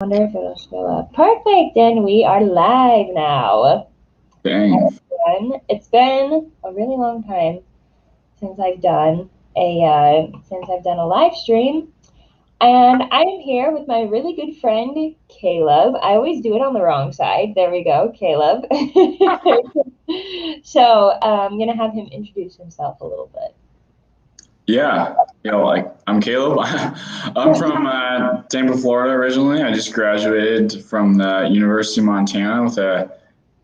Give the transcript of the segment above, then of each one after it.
Wonder if it'll show up. Perfect, and we are live now. Dang. It's been a really long time since I've done a live stream, and I'm here with my really good friend Caleb. I always do it on the wrong side. There we go, Caleb. So I'm gonna have him introduce himself a little bit. Yeah. I'm Caleb. I'm from Tampa, Florida originally. I just graduated from the University of Montana with a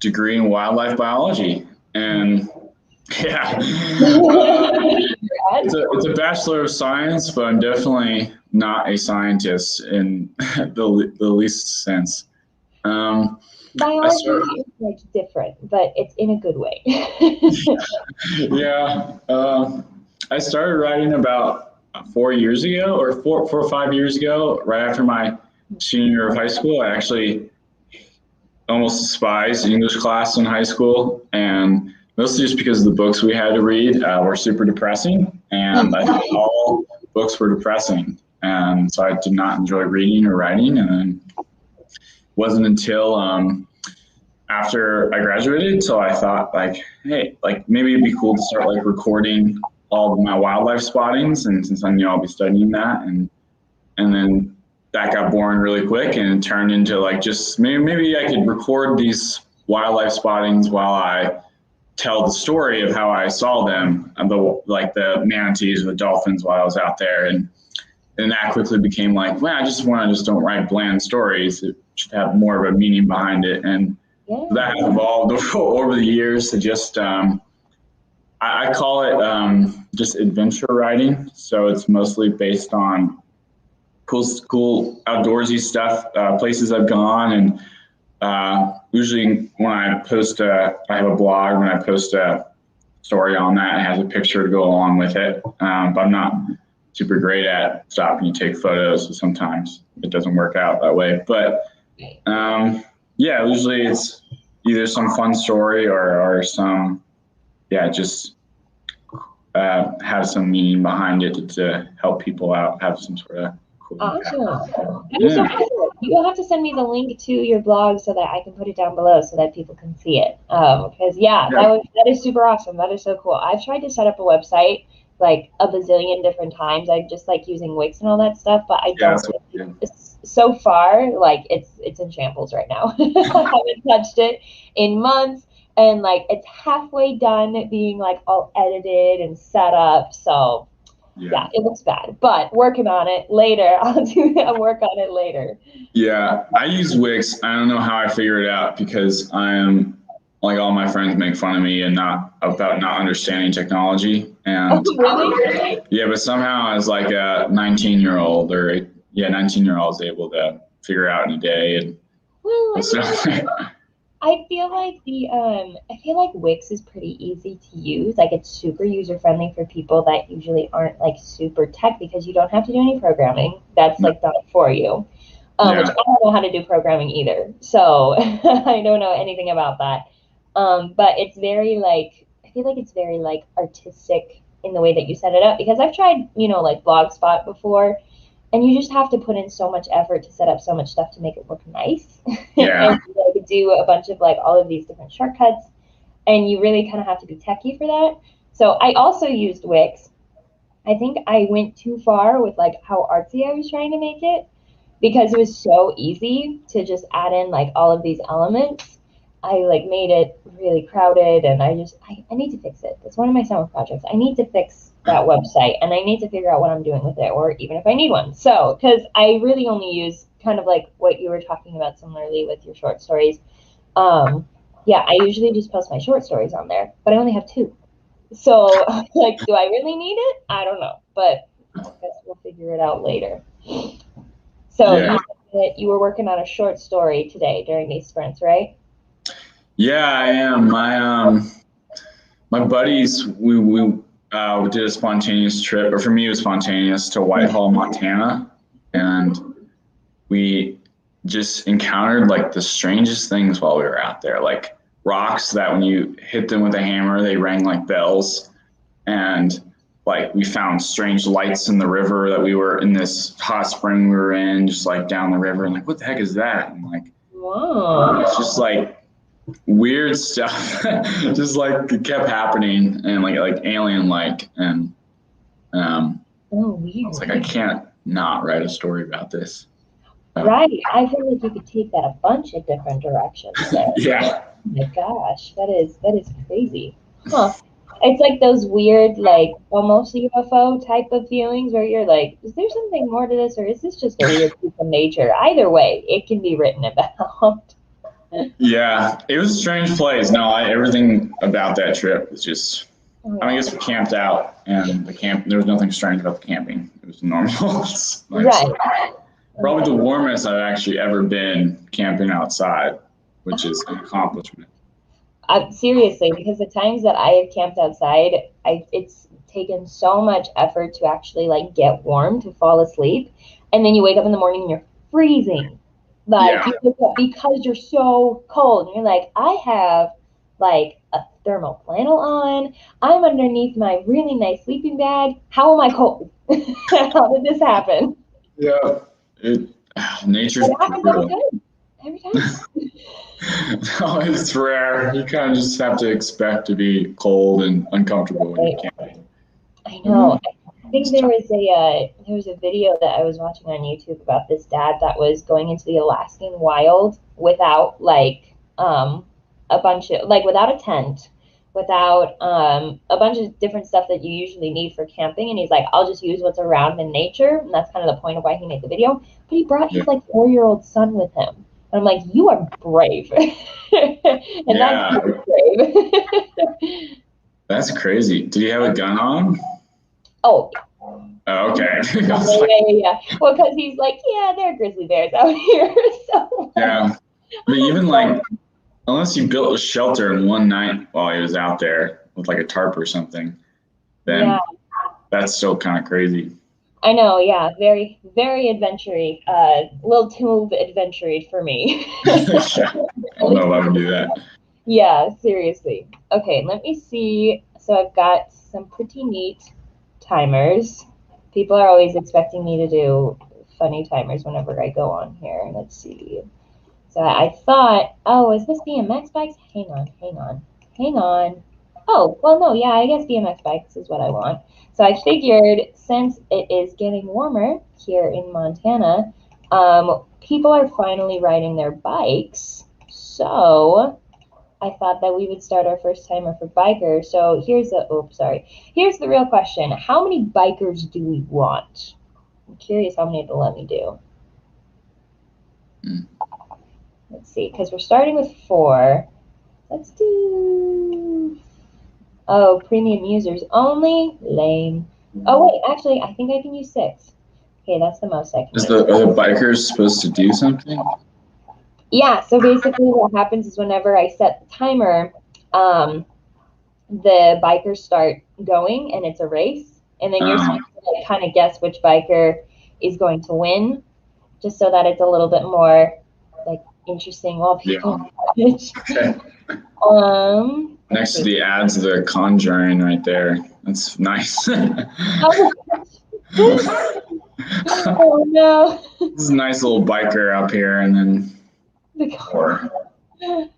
degree in wildlife biology. And yeah, it's a Bachelor of Science, but I'm definitely not a scientist in the least sense. Biology is like different, but it's in a good way. Yeah. I started writing about 4 years ago, or 4 or 5 years ago, right after my senior year of high school. I actually almost despised English class in high school, and mostly just because the books we had to read were super depressing, and I thought all books were depressing, and so I did not enjoy reading or writing. And then it wasn't until after I graduated, so I thought like, hey, like maybe it'd be cool to start like recording all of my wildlife spottings, and since I knew I'll be studying that, and then that got boring really quick, and it turned into like just maybe I could record these wildlife spottings while I tell the story of how I saw them, and the manatees or the dolphins while I was out there, and that quickly became like, well, I just don't write bland stories. It should have more of a meaning behind it, and that has evolved over the years to just I call it just adventure writing. So it's mostly based on cool outdoorsy stuff, places I've gone, and usually when I post I have a blog. When I post a story on that, it has a picture to go along with it. But I'm not super great at stopping to take photos, so sometimes it doesn't work out that way. But yeah, usually it's either some fun story or some, just have some meaning behind it to help people out, have some sort of cool impact. Awesome. That is so cool. You will have to send me the link to your blog so that I can put it down below so that people can see it. Because that is super awesome. That is so cool. I've tried to set up a website like a bazillion different times. I just like using Wix and all that stuff, but I don't. So far, like it's in shambles right now. I haven't touched it in months, and like it's halfway done being like all edited and set up. So yeah, it looks bad, but working on it later. I'll work on it later. Yeah, I use Wix. I don't know how I figured it out, because I am like, all my friends make fun of me and not about not understanding technology. And Really? yeah, but somehow as like a 19-year-old or 19-year-old is able to figure out in a day. And Well, so, I feel like Wix is pretty easy to use. Like it's super user friendly for people that usually aren't like super tech, because you don't have to do any programming. That's like done for you. Which I don't know how to do programming either. So I don't know anything about that. But it's very like, I feel like it's very like artistic in the way that you set it up, because I've tried, like Blogspot before, and you just have to put in so much effort to set up so much stuff to make it look nice. yeah. And like do a bunch of like all of these different shortcuts, and you really kind of have to be techie for that. So I also used Wix. I think I went too far with like how artsy I was trying to make it, because it was so easy to just add in like all of these elements. I like made it really crowded, and I need to fix it. It's one of my summer projects. I need to fix that website, and I need to figure out what I'm doing with it, or even if I need one. So, because I really only use kind of like what you were talking about similarly with your short stories. Yeah, I usually just post my short stories on there, but I only have two. So, like, do I really need it? I don't know, but I guess we'll figure it out later. So you said that you were working on a short story today during these sprints, right? Yeah, I am. My buddies, we did a spontaneous trip, or for me it was spontaneous, to Whitehall, Montana, and we just encountered like the strangest things while we were out there, like rocks that when you hit them with a hammer, they rang like bells, and like we found strange lights in the river that we were in this hot spring we were in, just like down the river, and like, what the heck is that? And like, Whoa. it's just like weird stuff, just like it kept happening, and like alien like, and Weird. I was like, I can't not write a story about this. Right. I feel like you could take that a bunch of different directions there. Yeah. Oh my gosh, that is crazy. Huh. It's like those weird, like almost UFO type of feelings where you're like, is there something more to this, or is this just a weird piece of nature? Either way, it can be written about. Yeah, it was a strange place. No, everything about that trip was just. I guess we camped out, and there was nothing strange about the camping. It was normal. Like, Right. Probably the warmest I've actually ever been camping outside, which is an accomplishment. Seriously, because the times that I have camped outside, it's taken so much effort to actually like get warm to fall asleep, and then you wake up in the morning and you're freezing. Like you wake up because you're so cold, and you're like, I have like a thermal flannel on. I'm underneath my really nice sleeping bag. How am I cold? How did this happen? Yeah, nature's brutal. Every time. No, it's rare. You kind of just have to expect to be cold and uncomfortable when you're camping. I know. I think there was a video that I was watching on YouTube about this dad that was going into the Alaskan wild without like a bunch of like without a tent, without a bunch of different stuff that you usually need for camping, and he's like, I'll just use what's around in nature, and that's kind of the point of why he made the video. But he brought his like 4-year-old son with him. And I'm like, you are brave. And that's brave. That's crazy. Did he have a gun on him? Oh. Okay. Yeah. Well, because he's like, yeah, there are grizzly bears out here. So. Yeah. But even like, unless you built a shelter in one night while he was out there with like a tarp or something, then that's still kind of crazy. I know, yeah, very, very adventure-y. A little too adventure-y for me. I don't know if I would do that. Yeah, seriously. Okay, let me see. So I've got some pretty neat timers. People are always expecting me to do funny timers whenever I go on here. Let's see. So I thought, oh, is this BMX bikes? Hang on. Oh, well, no, yeah, I guess BMX bikes is what I want. So I figured since it is getting warmer here in Montana, people are finally riding their bikes. So I thought that we would start our first timer for bikers. So here's the real question. How many bikers do we want? I'm curious how many to let me do. Let's see, because we're starting with 4. Let's do... Oh, premium users only? Lame. Oh, wait, actually, I think I can use 6. Okay, that's the most I can use. Are the bikers supposed to do something? Yeah, so basically what happens is whenever I set the timer, the bikers start going, and it's a race. And then you're supposed to like, kind of guess which biker is going to win, just so that it's a little bit more like interesting while people watch. Okay. Next to the ads of The Conjuring right there. That's nice. Oh no. This is a nice little biker up here, and then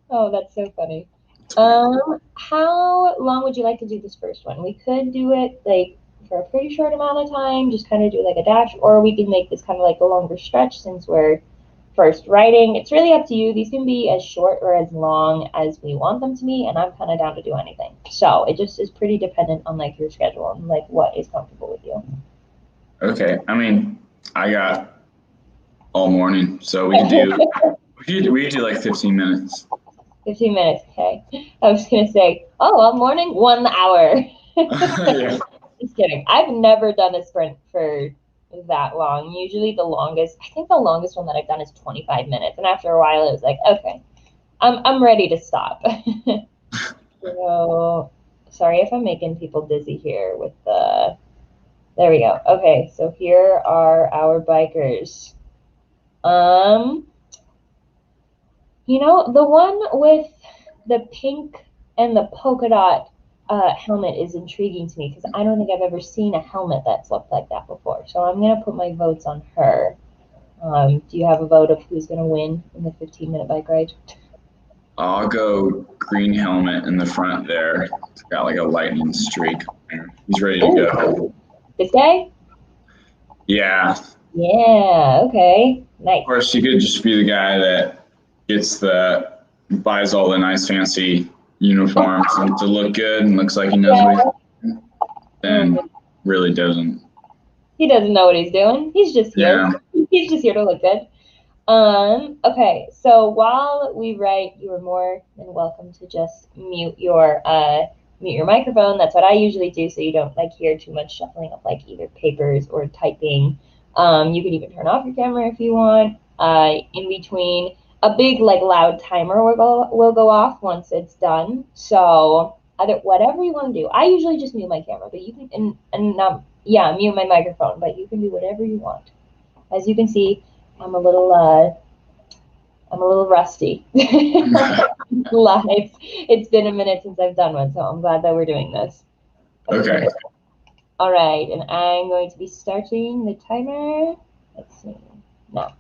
Oh, that's so funny. How long would you like to do this first one? We could do it like for a pretty short amount of time, just kind of do like a dash, or we can make this kind of like a longer stretch since we're first writing. It's really up to you. These can be as short or as long as we want them to be, and I'm kind of down to do anything. So it just is pretty dependent on like your schedule and like what is comfortable with you. Okay. I mean, I got all morning, so we could do like 15 minutes. 15 minutes, okay. I was gonna say, oh, all morning, 1 hour. Yeah. Just kidding. I've never done a sprint for that long. Usually the longest one that I've done is 25 minutes. And after a while it was like, okay, I'm ready to stop. So sorry if I'm making people dizzy here with the, there we go. Okay, so here are our bikers. You know, the one with the pink and the polka dot helmet is intriguing to me because I don't think I've ever seen a helmet that's looked like that before. So I'm gonna put my votes on her. Do you have a vote of who's gonna win in the 15-minute bike ride? I'll go green helmet in the front there. It's got like a lightning streak. He's ready to go. Ooh, this guy? Yeah. Yeah. Okay. Nice. Of course, you could just be the guy that buys all the nice fancy uniforms and to look good and looks like he knows what he's doing, then really doesn't. He doesn't know what he's doing. He's just here. Yeah. He's just here to look good. Okay, so while we write, you are more than welcome to just mute your microphone. That's what I usually do, so you don't like hear too much shuffling of like either papers or typing. You can even turn off your camera if you want. In between, a big like loud timer will go off once it's done. So whatever you want to do. I usually just mute my camera, but you can mute my microphone, but you can do whatever you want. As you can see, I'm a little rusty. Live. It's been a minute since I've done one, so I'm glad that we're doing this. Okay. All right, and I'm going to be starting the timer. Let's see. Now.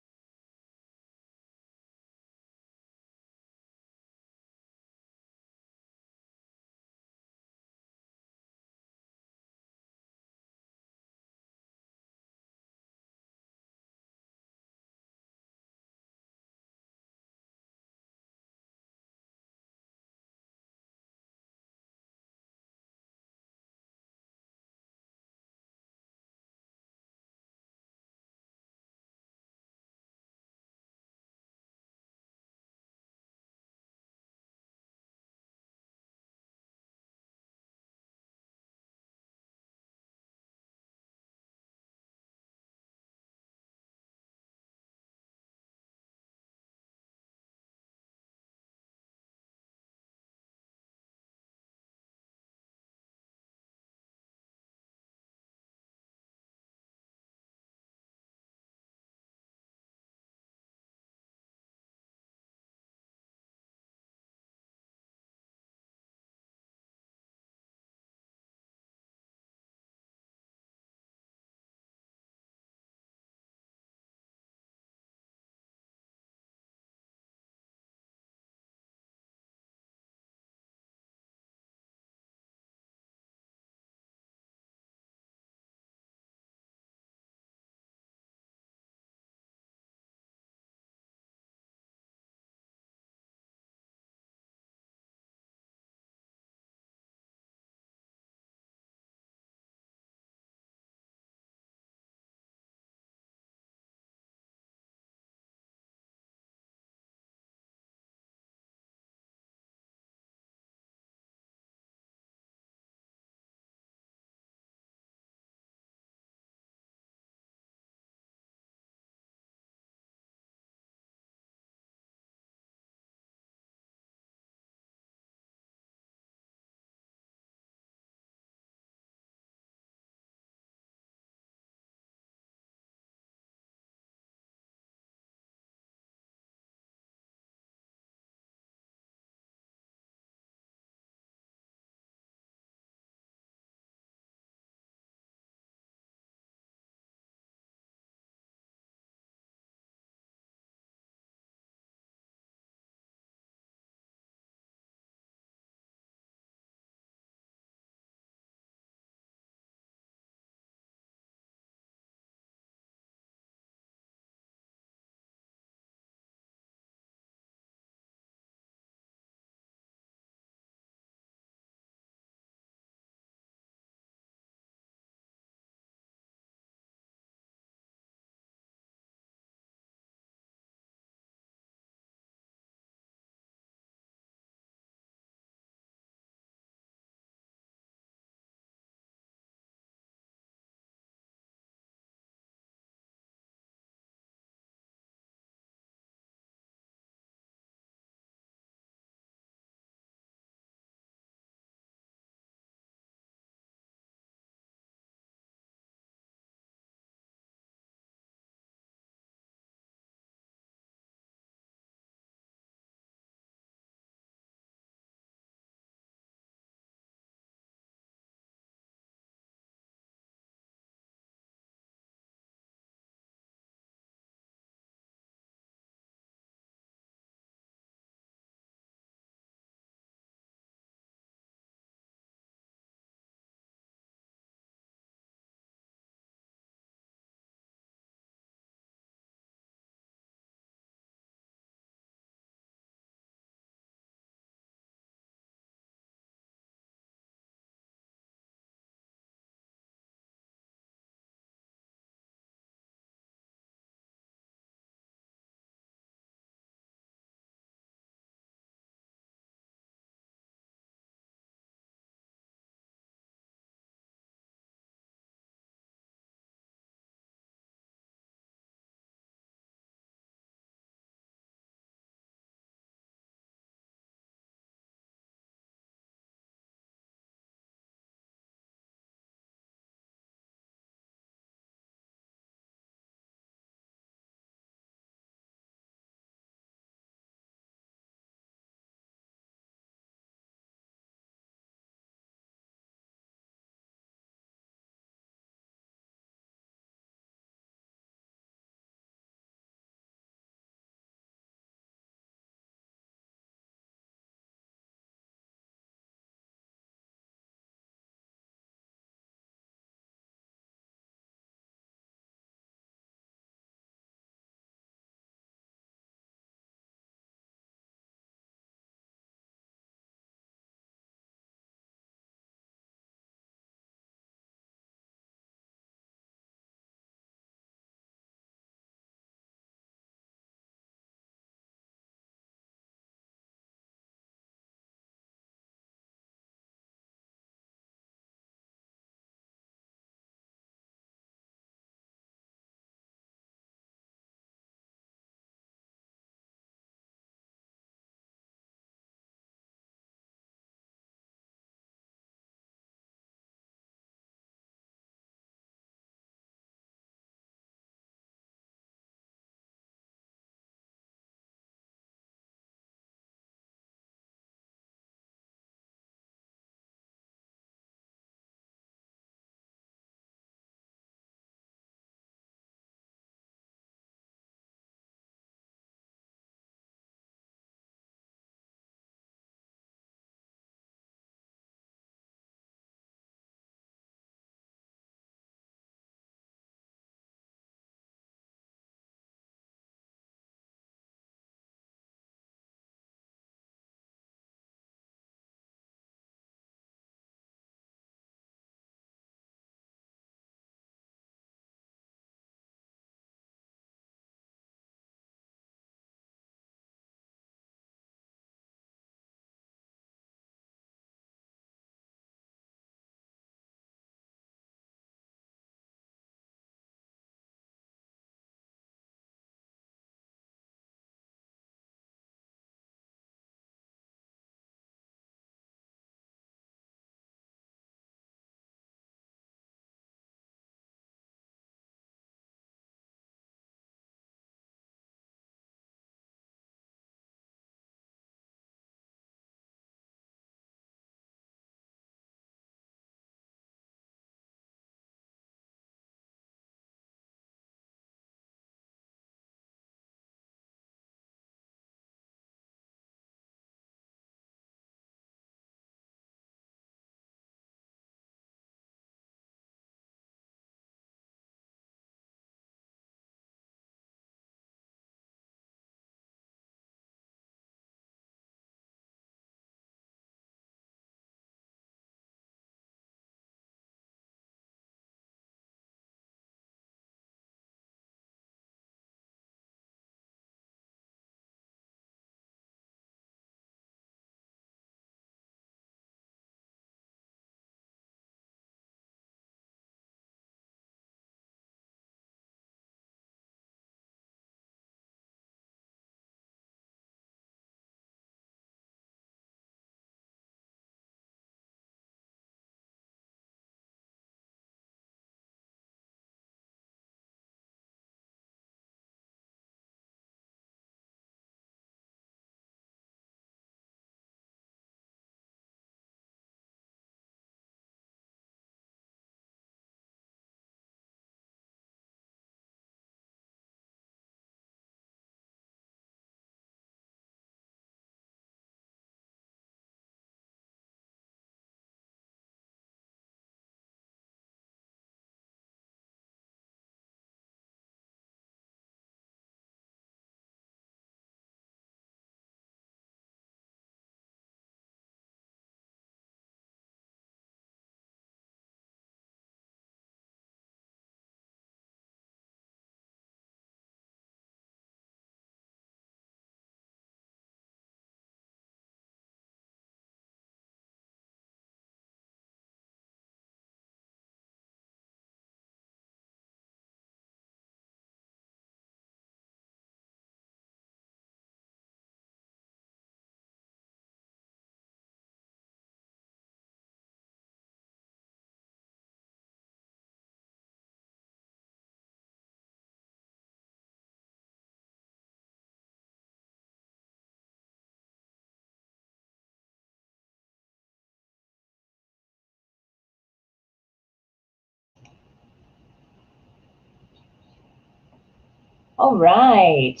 All right.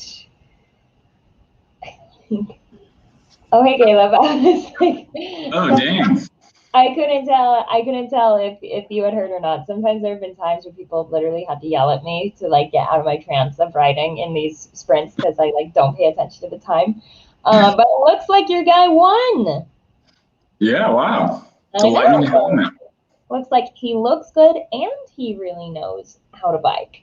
Oh, hey, Caleb. I was like, Oh, dang. I couldn't tell if you had heard or not. Sometimes there have been times where people have literally had to yell at me to like get out of my trance of writing in these sprints because I like don't pay attention to the time. But it looks like your guy won. Yeah, wow. It's I a lightning know. helmet. Looks like he looks good and he really knows how to bike.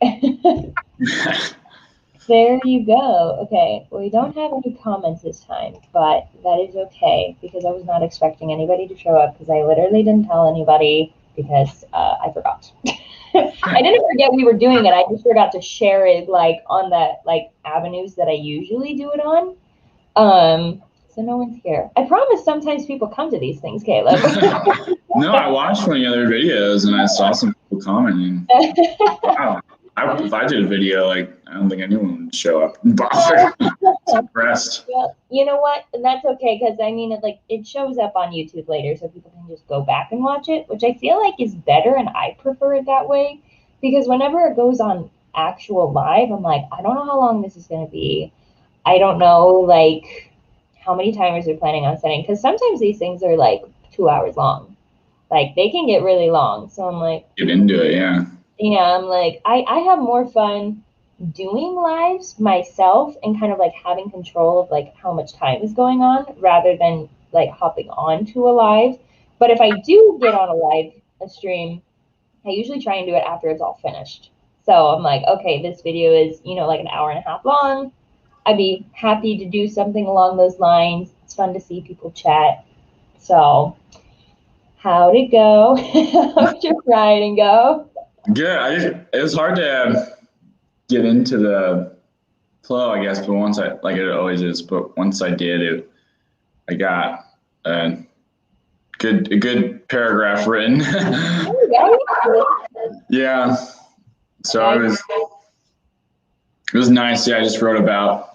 There you go. Okay, we don't have any comments this time, but that is okay because I was not expecting anybody to show up because I literally didn't tell anybody because I forgot. I didn't forget we were doing it. I just forgot to share it like on the like avenues that I usually do it on. So no one's here. I promise sometimes people come to these things, Caleb. No, I watched one of the other videos and I saw some people commenting. Wow. If I did a video, like, I don't think anyone would show up and bother. It's impressed. Well, you know what? And that's okay because I mean, it shows up on YouTube later, so people can just go back and watch it, which I feel like is better, and I prefer it that way because whenever it goes on actual live, I'm like, I don't know how long this is going to be. I don't know like how many timers they're planning on setting because sometimes these things are like 2 hours long. Like they can get really long. So I'm like, Get into it, yeah. yeah, I'm like, I have more fun doing lives myself and kind of like having control of like how much time is going on rather than like hopping on to a live. But if I do get on a stream, I usually try and do it after it's all finished. So I'm like, okay, this video is, like an hour and a half long. I'd be happy to do something along those lines. It's fun to see people chat. So how'd it go? How'd your riding go? Good. It was hard to get into the flow, I guess, but once like it always is, but once I did it, I got a good paragraph written. Yeah. So it was nice. Yeah, I just wrote about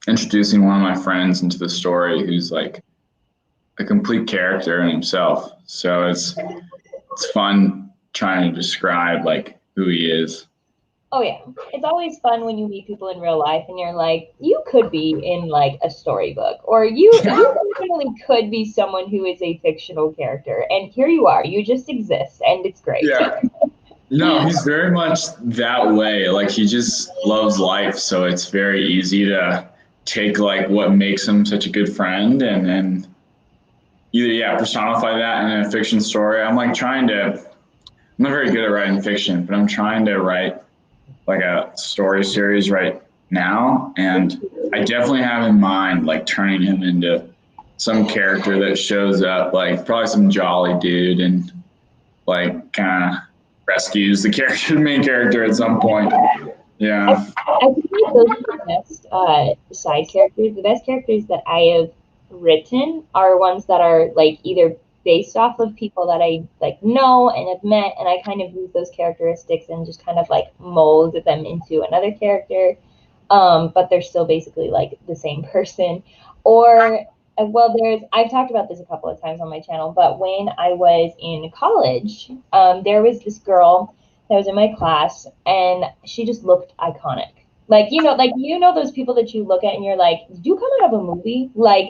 introducing one of my friends into the story who's like a complete character in himself. So it's fun trying to describe like who he is. Oh yeah, it's always fun when you meet people in real life and you're like, you could be in like a storybook, or you definitely could be someone who is a fictional character, and here you are, you just exist, and it's great. Yeah. No, he's very much that way. Like he just loves life, so it's very easy to take like what makes him such a good friend and either personify that in a fiction story. I'm like I'm not very good at writing fiction, but I'm trying to write like a story series right now, and I definitely have in mind like turning him into some character that shows up, like probably some jolly dude, and like kind of rescues the main character at some point. Yeah. I think like those are the best side characters. The best characters that I have written are ones that are like either based off of people that I like know and have met, and I kind of use those characteristics and just kind of like mold them into another character. But they're still basically like the same person. Or well, I've talked about this a couple of times on my channel, but when I was in college, there was this girl that was in my class, and she just looked iconic. Like those people that you look at and you're like, did you come out of a movie? Like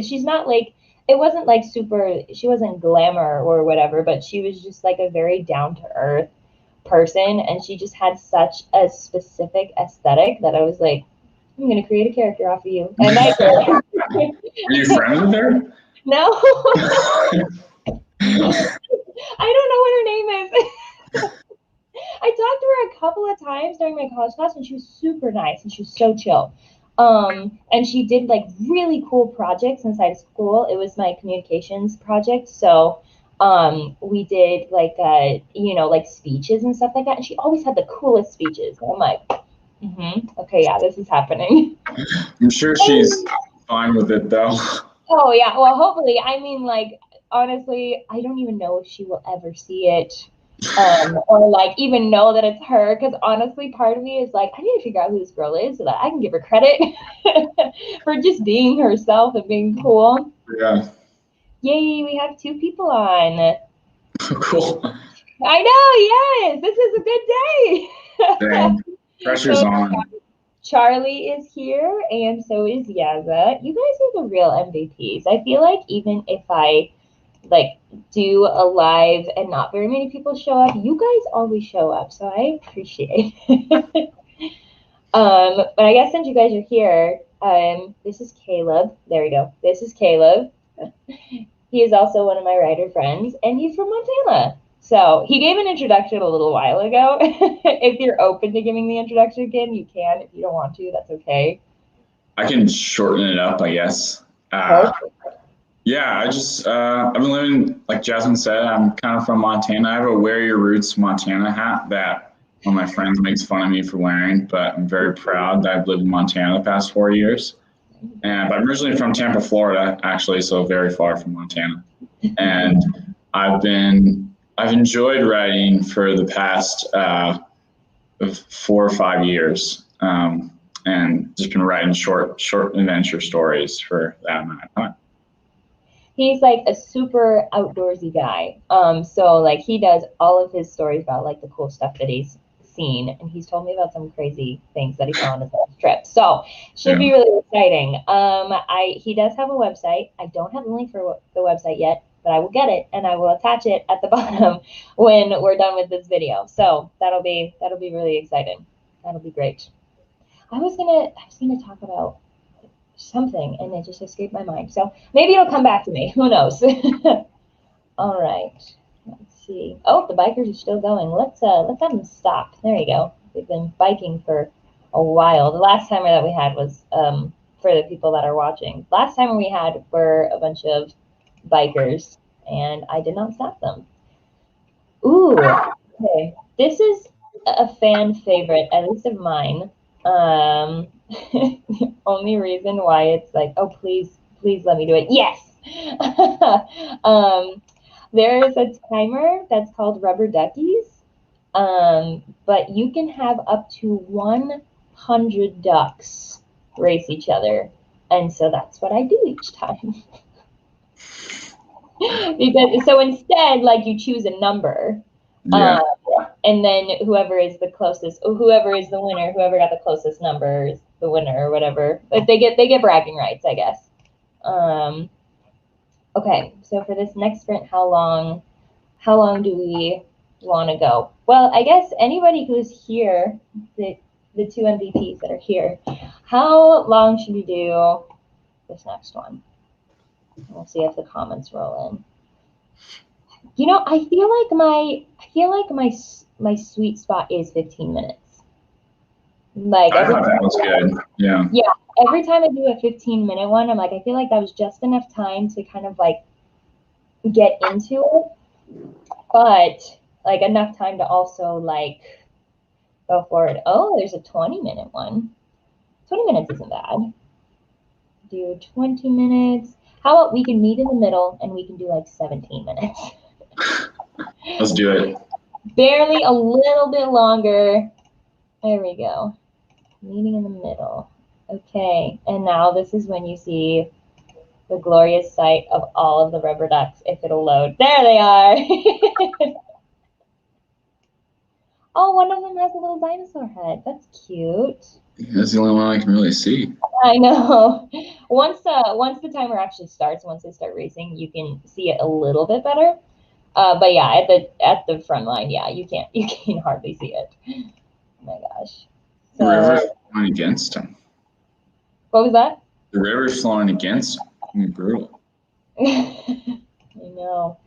she's not like, it wasn't like super, she wasn't glamour or whatever, but she was just like a very down to earth person, and she just had such a specific aesthetic that I was like, I'm gonna create a character off of you. And I Are you friends with her? No. I don't know what her name is. I talked to her a couple of times during my college class, and she was super nice and she was so chill. And she did like really cool projects inside of school. It was my communications project, so we did like like speeches and stuff like that, and she always had the coolest speeches. And I'm like, okay, yeah, this is happening. I'm sure she's fine with it though. Oh yeah, well hopefully. I mean, like, honestly, I don't even know if she will ever see it, or like even know that it's her, because honestly part of me is like, I need to figure out who this girl is so that I can give her credit for just being herself and being cool. Yeah. Yay, we have 2 people on. Cool. I know, yes, this is a good day. Dang. Pressure's So on. Charlie is here, and so is Yaza. You guys are the real MVPs. I feel like even if I like do a live and not very many people show up, you guys always show up, so I appreciate it. But I guess since you guys are here, this is Caleb. There we go. This is Caleb. He is also one of my writer friends, and he's from Montana. So he gave an introduction a little while ago. If you're open to giving the introduction again, you can. If you don't want to, that's okay. I can shorten it up, I guess. Yeah, I've been living, like Jasmine said, I'm kind of from Montana. I have a Wear Your Roots Montana hat that one of my friends makes fun of me for wearing, but I'm very proud that I've lived in Montana the past 4 years. And I'm originally from Tampa, Florida, actually, so very far from Montana. And I've enjoyed writing for the past 4 or 5 years, and just been writing short adventure stories for that amount of time. He's like a super outdoorsy guy. So like he does all of his stories about like the cool stuff that he's seen, and he's told me about some crazy things that he saw on his last trip. So should be really exciting. He does have a website. I don't have the link for the website yet, but I will get it and I will attach it at the bottom when we're done with this video. So that'll be really exciting. That'll be great. I was gonna talk about something and it just escaped my mind. So maybe it'll come back to me. Who knows? All right. Let's see. Oh, the bikers are still going. Let's have them stop. There you go. They've been biking for a while. The last timer that we had was for the people that are watching. Last timer we had were a bunch of bikers and I did not stop them. Ooh. Okay. This is a fan favorite, at least of mine. The only reason why it's like, oh, please let me do it. Yes. There is a timer that's called Rubber Duckies. But you can have up to 100 ducks race each other. And so that's what I do each time. So instead, like you choose a number. Yeah. And then whoever is the closest, or whoever is the winner, whoever got the closest number is the winner or whatever. But they get bragging rights, I guess. Okay, so for this next sprint, how long do we want to go? Well, I guess anybody who's here, the two MVPs that are here, how long should we do this next one? We'll see if the comments roll in. You know, I feel like my sweet spot is 15 minutes. Like I thought that was good. Yeah. Yeah. Every time I do a 15-minute one, I'm like, I feel like that was just enough time to kind of like get into it, but like enough time to also like go forward. Oh, there's a 20-minute one. 20 minutes isn't bad. Do 20 minutes. How about we can meet in the middle and we can do like 17 minutes. Let's do it. Barely a little bit longer. There we go. Meeting in the middle. Okay, and now this is when you see the glorious sight of all of the rubber ducks, if it'll load. There they are. Oh, one of them has a little dinosaur head. That's cute. That's the only one I can really see. I know. Once the timer actually starts, once they start racing, you can see it a little bit better. But yeah, at the front line, yeah, you can hardly see it. Oh my gosh. The river's flowing against him. What was that? The river's flowing against him. I mean, brutal. I know.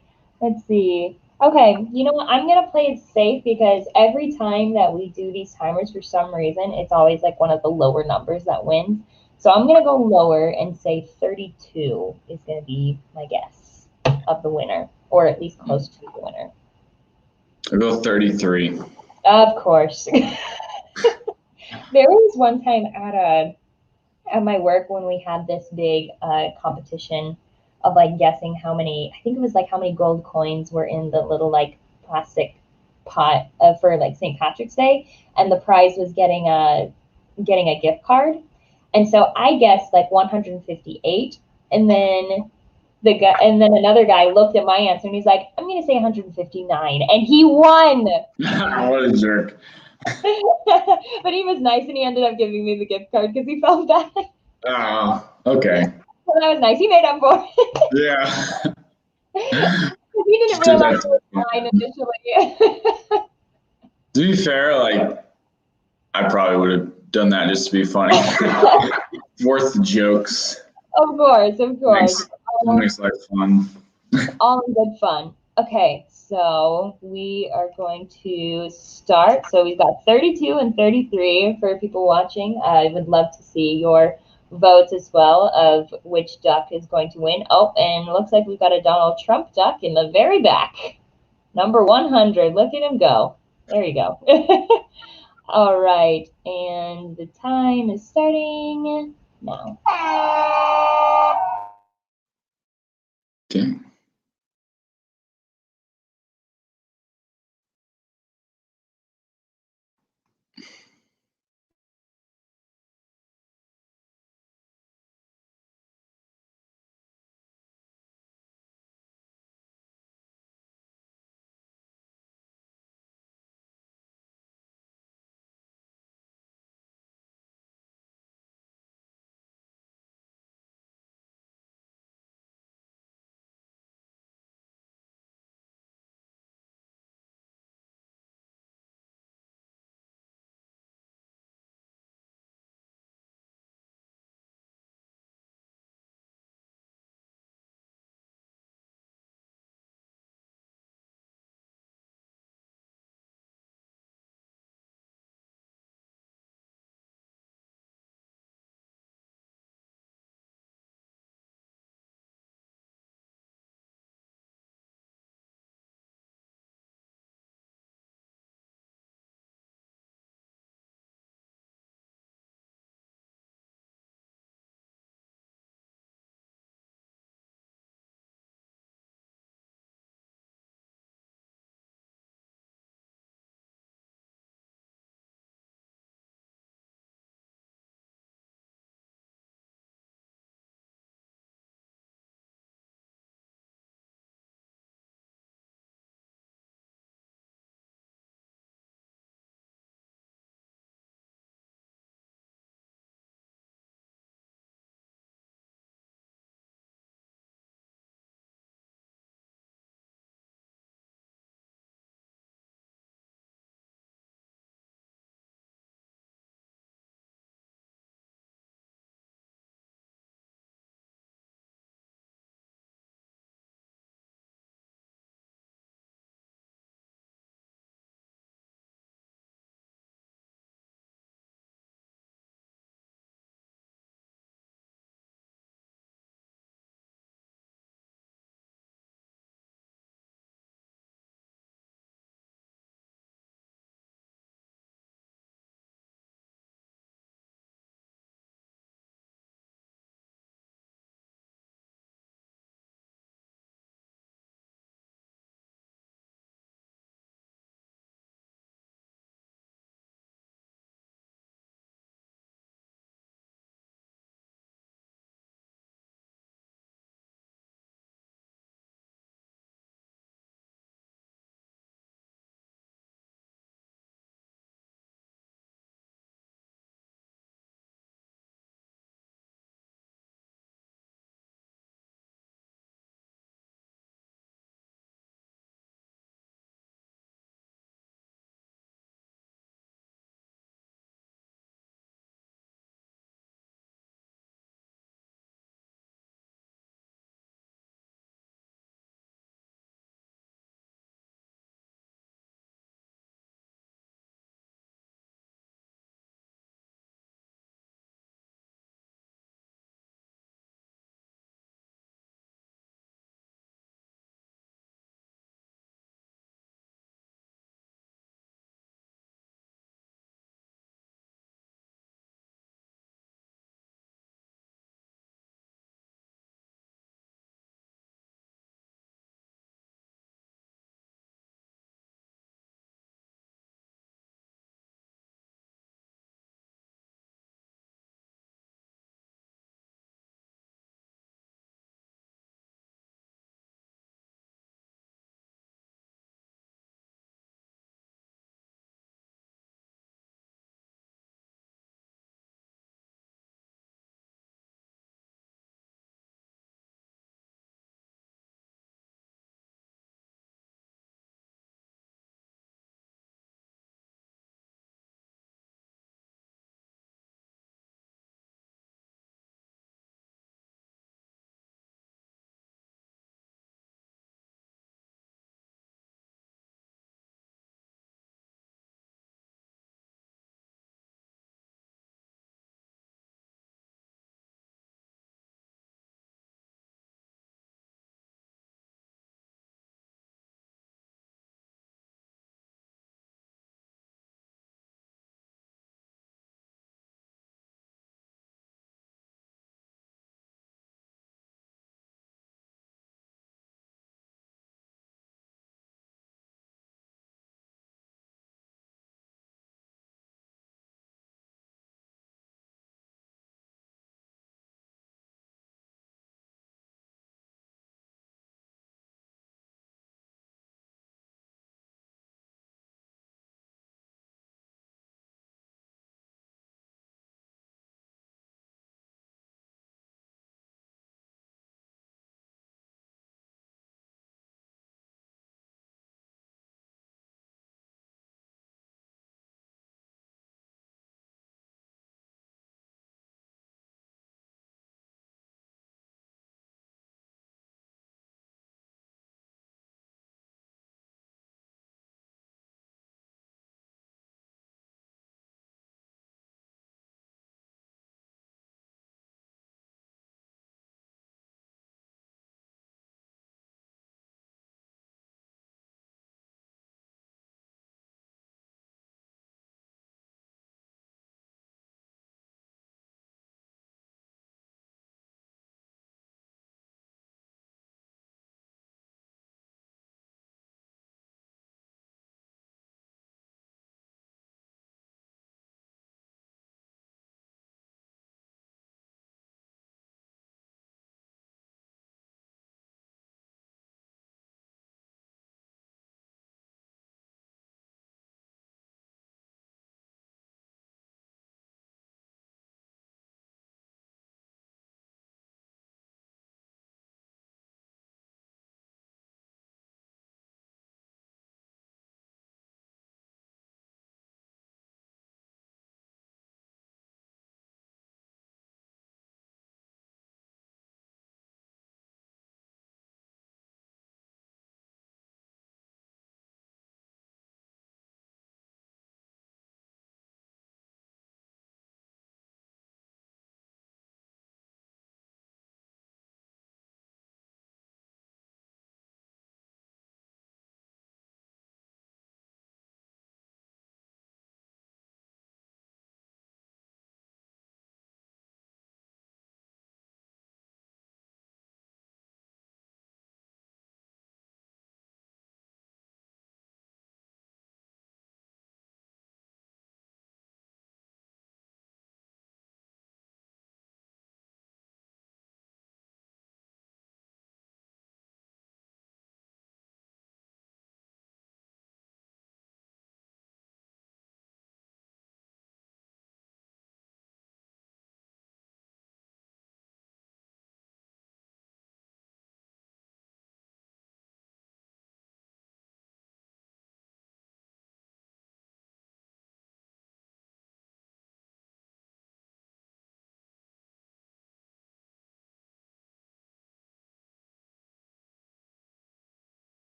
Let's see. Okay, you know what? I'm gonna play it safe because every time that we do these timers, for some reason, it's always like one of the lower numbers that wins. So I'm gonna go lower and say 32 is gonna be my guess of the winner, or at least close to the winner. I'll go 33. Of course. There was one time at my work when we had this big competition of like guessing how many, I think it was like how many gold coins were in the little like plastic pot for like St. Patrick's Day, and the prize was getting a gift card. And so I guessed like 158, and then another guy looked at my answer and he's like, I'm gonna say 159, and he won. What a jerk. But he was nice and he ended up giving me the gift card because he felt bad. Oh, okay. So that was nice. He made up for it. Yeah. He didn't Did realize that it to was be mine fun. initially. To be fair, like I probably would have done that just to be funny. Worth the jokes. Of course, of course. Makes makes life fun. All in good fun. Okay, so we are going to start. So we've got 32 and 33 for people watching. I would love to see your votes as well of which duck is going to win. Oh, and it looks like we've got a Donald Trump duck in the very back. Number 100. Look at him go. There you go. All right, and the time is starting now. Okay.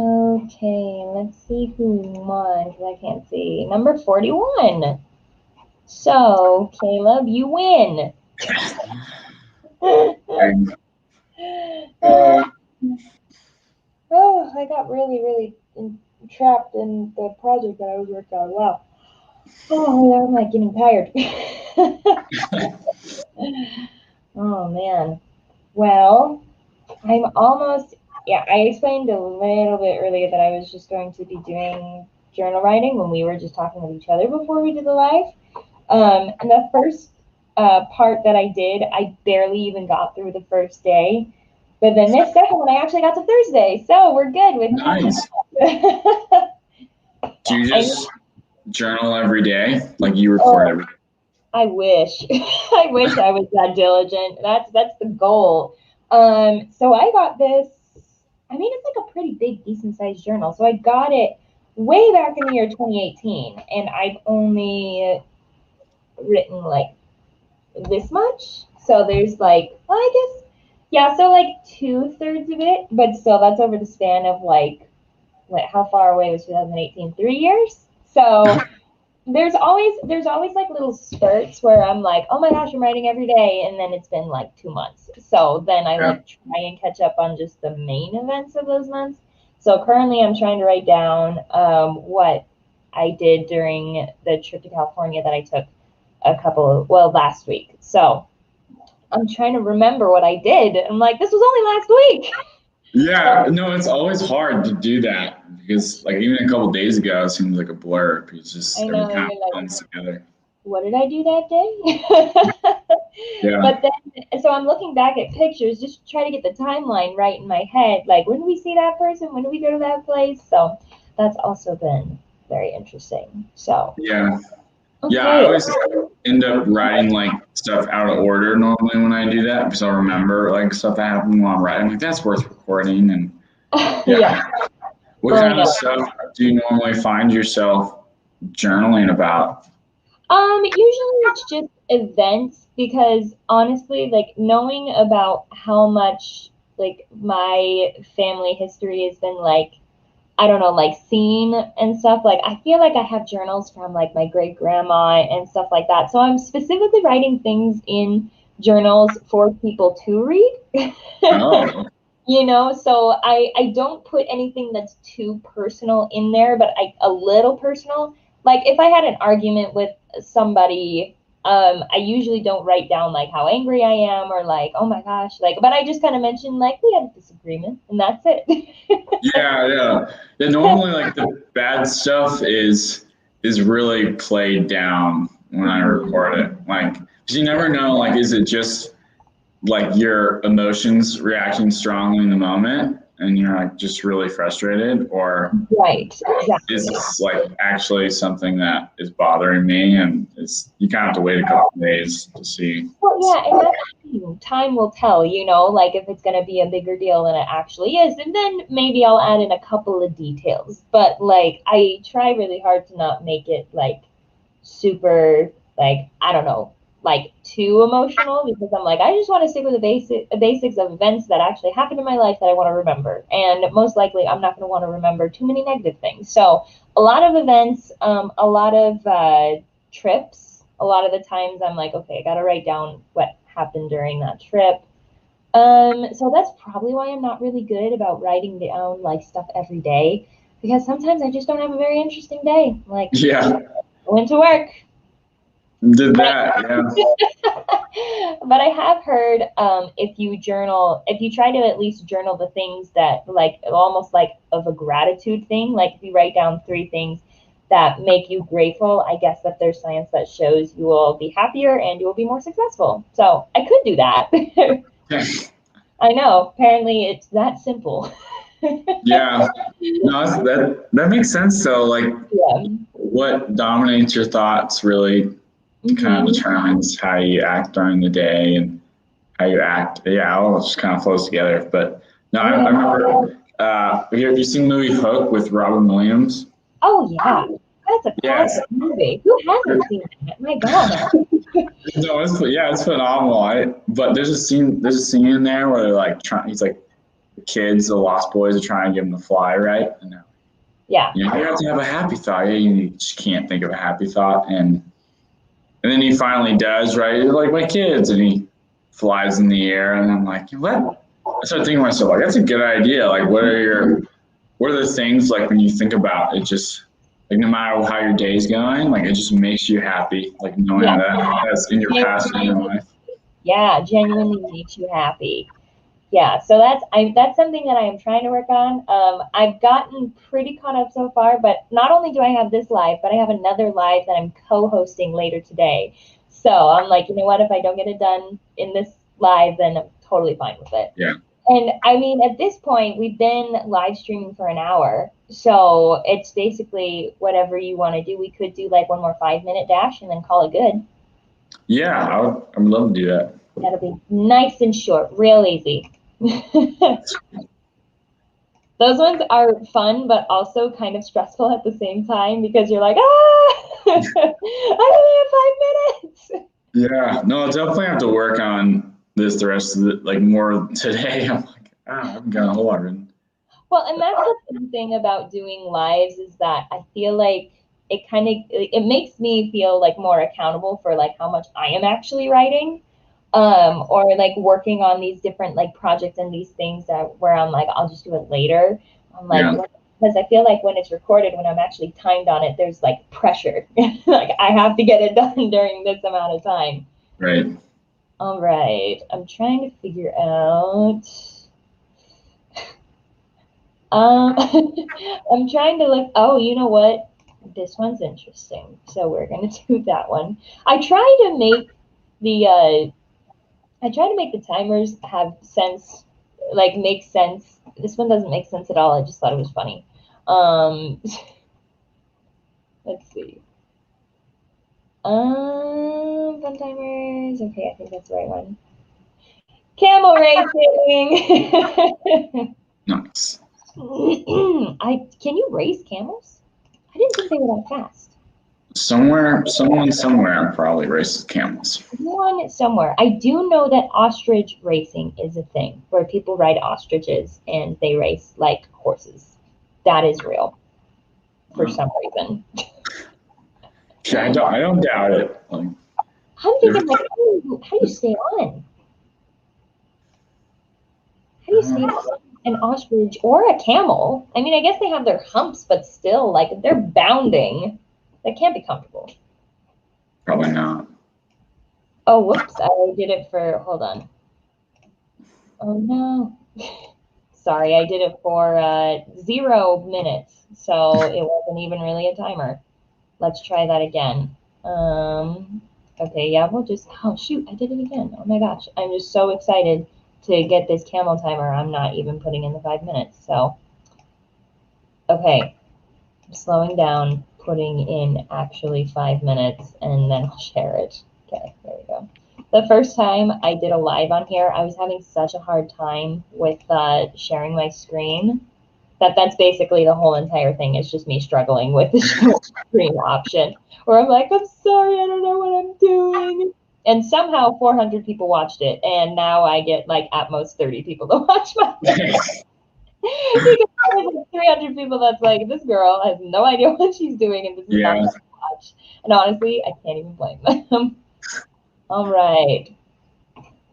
Okay, let's see who won, because I can't see. Number 41. So, Caleb, you win. Uh, Oh, I got really, really trapped in the project that I was working on. Wow. Oh, I'm like getting tired. Oh, man. Well, I'm almost, yeah, I explained a little bit earlier that I was just going to be doing journal writing when we were just talking with each other before we did the live. And the first part that I did, I barely even got through the first day. But then this second one, I actually got to Thursday. So we're good with nice. Do you I, just journal every day? Like you record every day? I wish. I wish I was that diligent. That's the goal. So I got this, I mean, it's like a pretty big, decent sized journal. So I got it way back in the year 2018, and I've only written like this much. So there's like, well, I guess, yeah, so like 2/3 of it, but still that's over the span of like, what, how far away was 2018? 3 years. So there's always like little spurts where I'm like, oh my gosh, I'm writing every day, and then it's been like 2 months. So then I Yeah. like try and catch up on just the main events of those months. So currently I'm trying to write down what I did during the trip to California that I took last week. So I'm trying to remember what I did. I'm like, this was only last week. Yeah, no, it's always hard to do that because, like, even a couple days ago, it seems like a blur because I just everything know, kind of you're like, blends together. what did I do that day? Yeah, But then, so I'm looking back at pictures, just try to get the timeline right in my head. Like, when did we see that person? When did we go to that place? So that's also been very interesting. So, yeah, yeah. I okay. always end up writing like stuff out of order normally when I do that because I'll remember like stuff that happened while I'm writing. Like that's worth recording, and Yeah. yeah. What Well, I kind of know. stuff do you normally find yourself journaling about? Usually it's just events because honestly, like knowing about how much like my family history has been like, I don't know, like seen and stuff. Like I feel like I have journals from like my great grandma and stuff like that. So I'm specifically writing things in journals for people to read. Oh, So I don't put anything that's too personal in there, but a little personal. Like if I had an argument with somebody, I usually don't write down like how angry I am or like, oh my gosh, like, but I just kind of mention like we had a disagreement and that's it. yeah, yeah. Yeah, normally like the bad stuff is really played down when I record it. Like, 'cause you never know, like, is it just like your emotions reacting strongly in the moment and you're like just really frustrated, or Right, is exactly. this like actually something that is bothering me and it's you kind of have to wait a couple of days to see. Well, yeah, and that's the thing. Time will tell, like if it's going to be a bigger deal than it actually is. And then maybe I'll add in a couple of details. But like, I try really hard to not make it like super, like, I don't know, like too emotional because I'm like, I just want to stick with the basics of events that actually happened in my life that I want to remember. And most likely, I'm not going to want to remember too many negative things. So, a lot of events, a lot of trips. A lot of the times I'm like, okay, I got to write down what happened during that trip. So that's probably why I'm not really good about writing down like stuff every day because sometimes I just don't have a very interesting day. Like, Yeah, went to work, did but that. Yeah. but I have heard if you try to at least journal the things that like almost like of a gratitude thing, like if you write down 3 things that make you grateful, I guess that there's science that shows you will be happier and you will be more successful. So I could do that. I know. Apparently, it's that simple. Yeah. No, that makes sense though. Like Yeah. what dominates your thoughts really kind of Hmm. determines how you act during the day and how you act. Yeah, it all just kind of flows together. But no, Oh I yeah. remember. Have you seen the movie Hook with Robin Williams? Oh yeah. That's a Yes. classic movie. Who hasn't seen that? My God. No, it's phenomenal. But there's a scene in there where they're like trying. He's like kids, the Lost Boys, are trying to get them to fly, right? And Yeah. you have to have a happy thought. Yeah, you just can't think of a happy thought, and then he finally does, right? Like my kids, and he flies in the air, and I'm like, what? I started thinking to myself, like, that's a good idea. Like, what are the things like when you think about it? Just like no matter how your day's going, like it just makes you happy, like knowing Yeah. that's in your past and your life. Yeah, genuinely makes you happy. Yeah, so that's something that I am trying to work on. I've gotten pretty caught up so far, but not only do I have this live, but I have another live that I'm co-hosting later today. So I'm like, you know what? If I don't get it done in this live, then I'm totally fine with it. Yeah. And I mean, at this point, we've been live streaming for an hour, so it's basically whatever you want to do. We could do like one more 5-minute dash and then call it good. Yeah, I would love to do that. That'll be nice and short, real easy. Those ones are fun, but also kind of stressful at the same time because you're like, I only have 5 minutes. Yeah, no, I'll definitely have to work on this the rest of the like more today. I'm like, I've got a whole lot. Well, and that's the fun thing about doing lives is that I feel like it makes me feel like more accountable for like how much I am actually writing. Or like working on these different like projects and these things that where I'm like, I'll just do it later. I'm like, Yeah. because I feel like when it's recorded, when I'm actually timed on it, there's like pressure. Like I have to get it done during this amount of time. Right. All right. I'm trying to figure out. I'm trying to look. Oh, you know what? This one's interesting. So we're gonna do that one. I try to make the timers have sense, like make sense. This one doesn't make sense at all. I just thought it was funny. Um, let's see. Fun timers. Okay, I think that's the right one. Camel racing. Nice. Can you race camels? I didn't think they were that fast. Someone somewhere probably races camels. One somewhere. I do know that ostrich racing is a thing where people ride ostriches and they race like horses. That is real for some reason. Yeah, I don't doubt it. Like, I'm thinking like, how do you stay on? How do you stay on an ostrich or a camel? I mean, I guess they have their humps, but still, like if they're bounding, that can't be comfortable. probably not. Oh, whoops! I did it for. Hold on. Oh no. Sorry, I did it for 0 minutes, so it wasn't even really a timer. Let's try that again. Okay, yeah, we'll just. Oh shoot, I did it again. Oh my gosh, I'm just so excited to get this camel timer. I'm not even putting in the 5 minutes. So, okay, I'm slowing down, putting in actually 5 minutes, and then I'll share it. Okay, there we go. The first time I did a live on here, I was having such a hard time with sharing my screen that's basically the whole entire thing. It's just me struggling with the screen option where I'm like, I'm sorry, I don't know what I'm doing. And somehow 400 people watched it. And now I get like at most 30 people to watch my because there's like 300 people that's like, this girl has no idea what she's doing and this is not Yeah. fun to watch. And honestly, I can't even blame them. All right.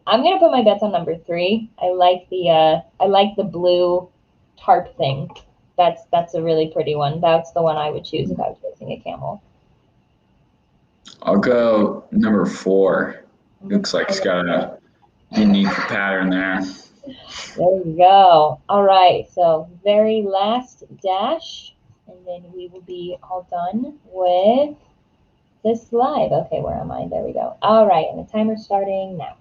I'm gonna put my bets on number 3. I like the blue tarp thing. That's a really pretty one. That's the one I would choose if I was racing a camel. I'll go number 4. Looks like it's got a unique pattern there. There we go. All right, so very last dash, and then we will be all done with this live. Okay, where am I? There we go. All right, and the timer's starting now.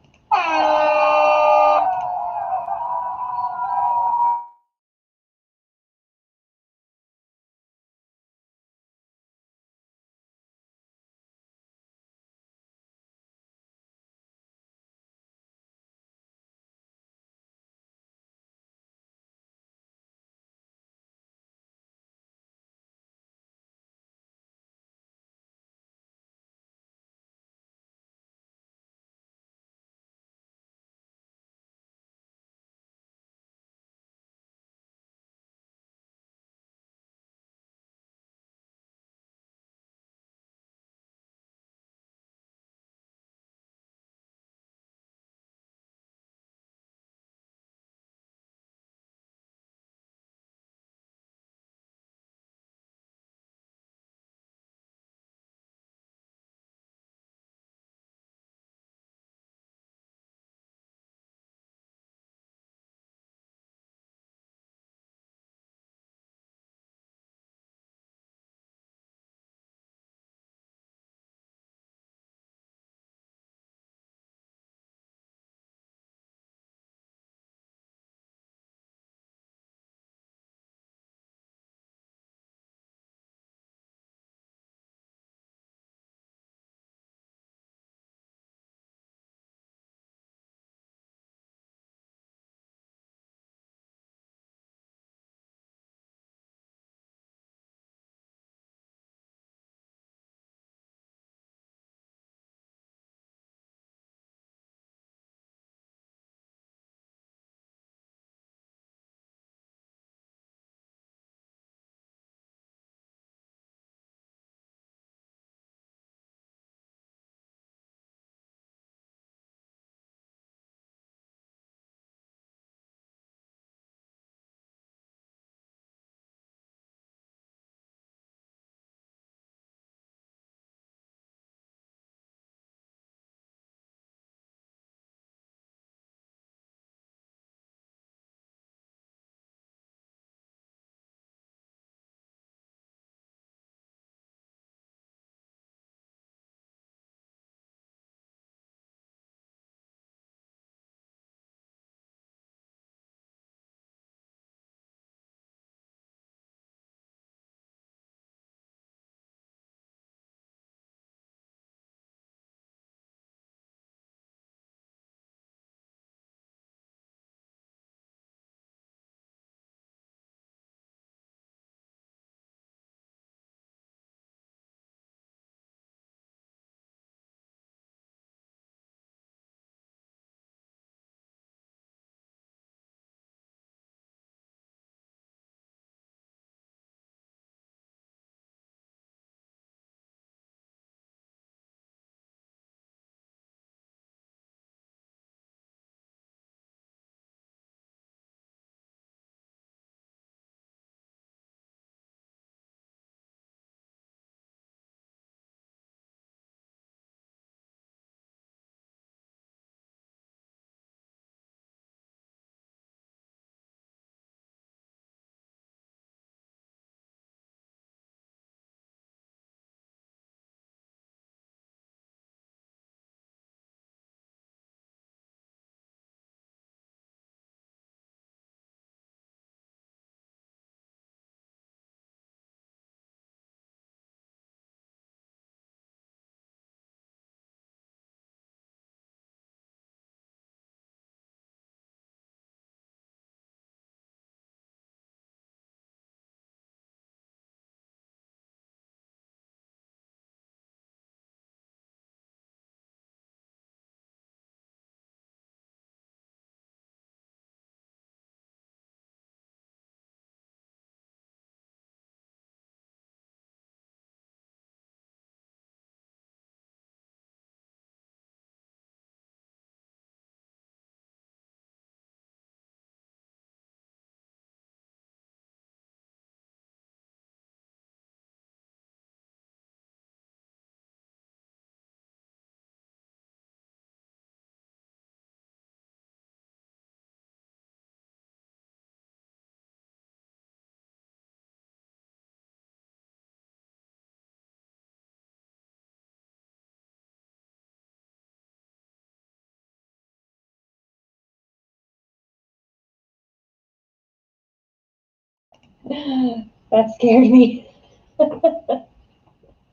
That scared me.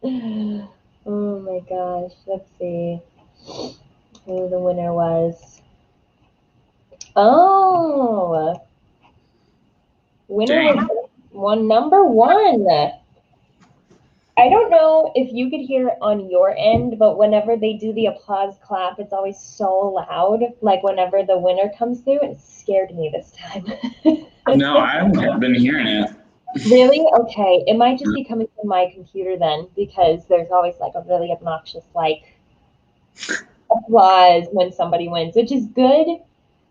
Oh my gosh. Let's see who the winner was. Oh, winner Dang. was number one. I don't know if you could hear it on your end, but whenever they do the applause clap, it's always so loud. Like whenever the winner comes through, it scared me this time. No, I haven't been hearing it. Really? Okay. It might just be coming from my computer then, because there's always like a really obnoxious like applause when somebody wins, which is good.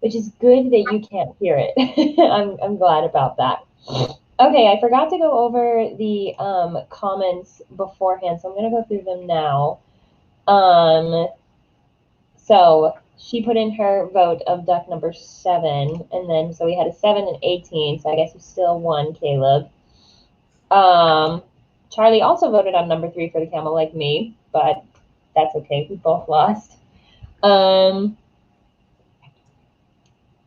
Which is good that you can't hear it. I'm glad about that. Okay, I forgot to go over the comments beforehand, so I'm gonna go through them now. Um, so she put in her vote of duck number 7, and then so we had a 7 and 18. So I guess we still won, Caleb. Charlie also voted on number 3 for the camel, like me, but that's okay. We both lost.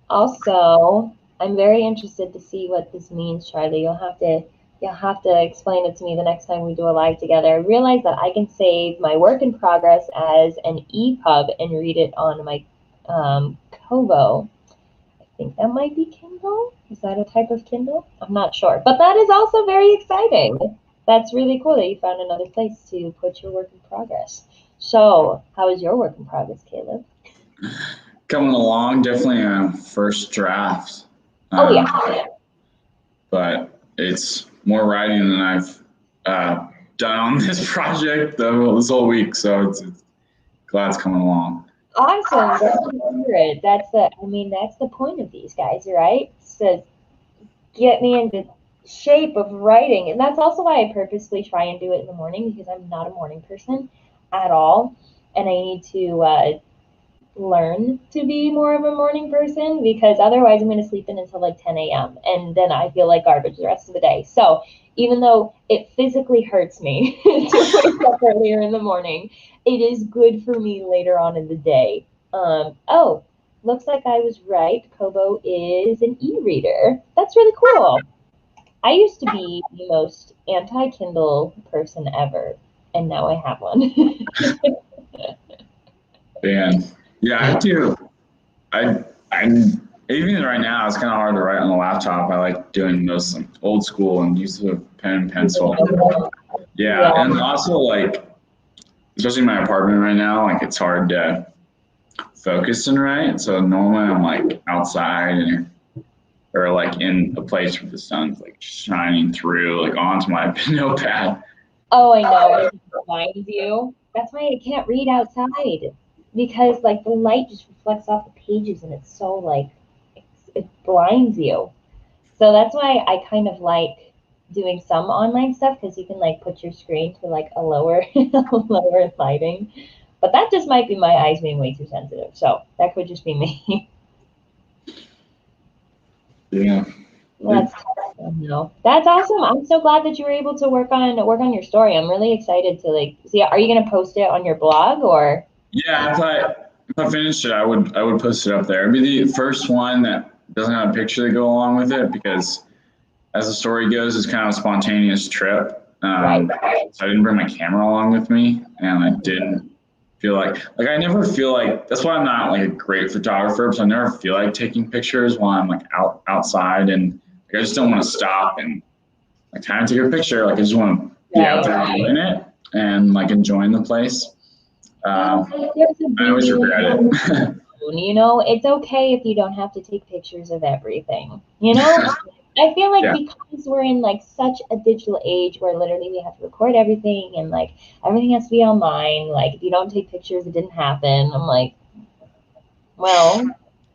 Also, I'm very interested to see what this means, Charlie. You'll have to explain it to me the next time we do a live together. I realize that I can save my work in progress as an EPUB and read it on my Kobo. I think that might be Kindle. Is that a type of Kindle? I'm not sure, but that is also very exciting. That's really cool that you found another place to put your work in progress. So, how is your work in progress, Caleb? Coming along, definitely a first draft. Oh yeah. But it's more writing than I've done on this project this whole week, so it's glad it's coming along. Awesome. That's good. That's the point of these guys, right? To get me into shape of writing. And that's also why I purposely try and do it in the morning because I'm not a morning person at all. And I need to learn to be more of a morning person because otherwise I'm going to sleep in until like 10 a.m. and then I feel like garbage the rest of the day. So even though it physically hurts me to wake up earlier in the morning, it is good for me later on in the day. Oh, looks like I was right. Kobo is an e-reader. That's really cool. I used to be the most anti-Kindle person ever, and now I have one. And yeah, I do. I'm even right now. It's kind of hard to write on the laptop. I like doing those old school and use a pen and pencil. Yeah, Yeah. and also like, especially in my apartment right now, like it's hard to focus and write. So normally I'm like outside and or like in a place where the sun's like shining through, like onto my notepad. Oh, I know. It blinds you. That's why I can't read outside because like the light just reflects off the pages and it's so like it blinds you. So that's why I kind of like doing some online stuff because you can like put your screen to like a lower lower lighting. But that just might be my eyes being way too sensitive. So that could just be me. Yeah. That's no. That's awesome. I'm so glad that you were able to work on your story. I'm really excited to like see. Are you gonna post it on your blog or? Yeah, if I finished it, I would post it up there. It'd be the first one that doesn't have a picture to go along with it because as the story goes, it's kind of a spontaneous trip. Right. So I didn't bring my camera along with me, and I didn't feel like I never feel like that's why I'm not like a great photographer because I never feel like taking pictures while I'm like outside and like, I just don't want to stop and like kind of take a picture. Like I just want to be out there doing it and like enjoying the place. I always regret it. You know, it's okay if you don't have to take pictures of everything. You know, I feel like Yeah. because we're in like such a digital age where literally we have to record everything and like everything has to be online. Like if you don't take pictures, it didn't happen. I'm like, well,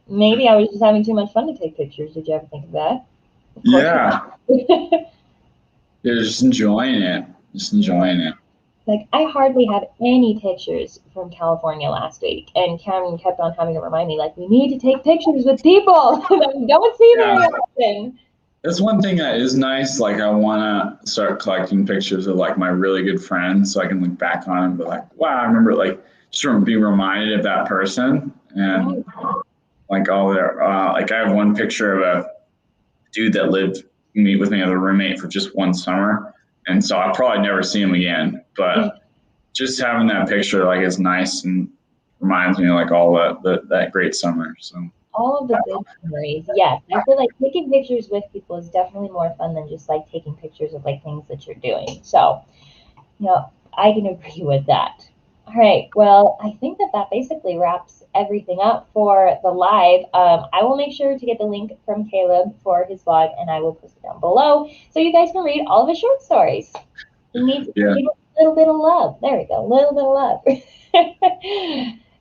maybe I was just having too much fun to take pictures. Did you ever think of that? Of course. Yeah. Yeah, just enjoying it. Just enjoying it. Like I hardly have any pictures from California last week, and Cameron kept on having to remind me, like, we need to take pictures with people that we don't see very Yeah. often. That's one thing that is nice. Like I want to start collecting pictures of like my really good friends so I can look back on them and be like, wow, I remember like just being reminded of that person and like all their like I have one picture of a dude that lived meet with me as a roommate for just one summer. And so I'll probably never see him again. But just having that picture like is nice and reminds me of like all that great summer. So All of the good memories. Yes. I feel like taking pictures with people is definitely more fun than just like taking pictures of like things that you're doing. So, I can agree with that. All right. Well, I think that basically wraps everything up for the live. I will make sure to get the link from Caleb for his blog, and I will post it down below so you guys can read all of his short stories. He needs a little bit of love. There we go. A little bit of love.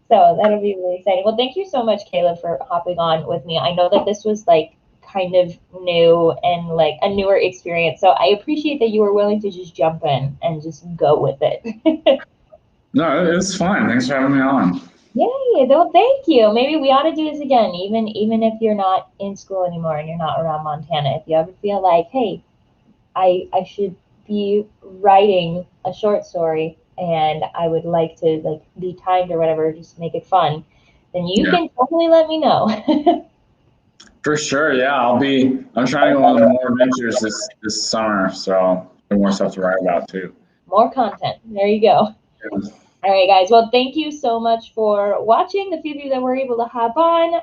So that'll be really exciting. Well, thank you so much, Caleb, for hopping on with me. I know that this was like kind of new and like a newer experience. So I appreciate that you were willing to just jump in and just go with it. no, it's fine. Thanks for having me on. Yay, no, thank you. Maybe we ought to do this again, even if you're not in school anymore and you're not around Montana. If you ever feel like, hey, I should be writing a short story and I would like to like be timed or whatever, just make it fun, then you can totally let me know. For sure, yeah. I'm trying to go on more adventures this summer, so more stuff to write about too. More content. There you go. All right, guys. Well, thank you so much for watching. The few of you that were able to hop on.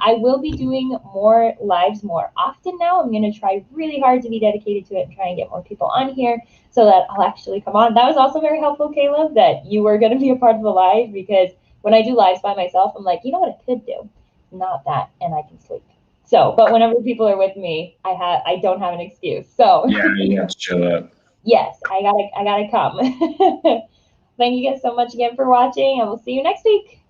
I will be doing more lives more often now. I'm going to try really hard to be dedicated to it and try and get more people on here so that I'll actually come on. That was also very helpful, Caleb, that you were going to be a part of the live, because when I do lives by myself, I'm like, you know what I could do? Not that, and I can sleep. So, but whenever people are with me, I don't have an excuse. So yeah, you have to chill out. Yes, I gotta come. Thank you guys so much again for watching, and we'll see you next week.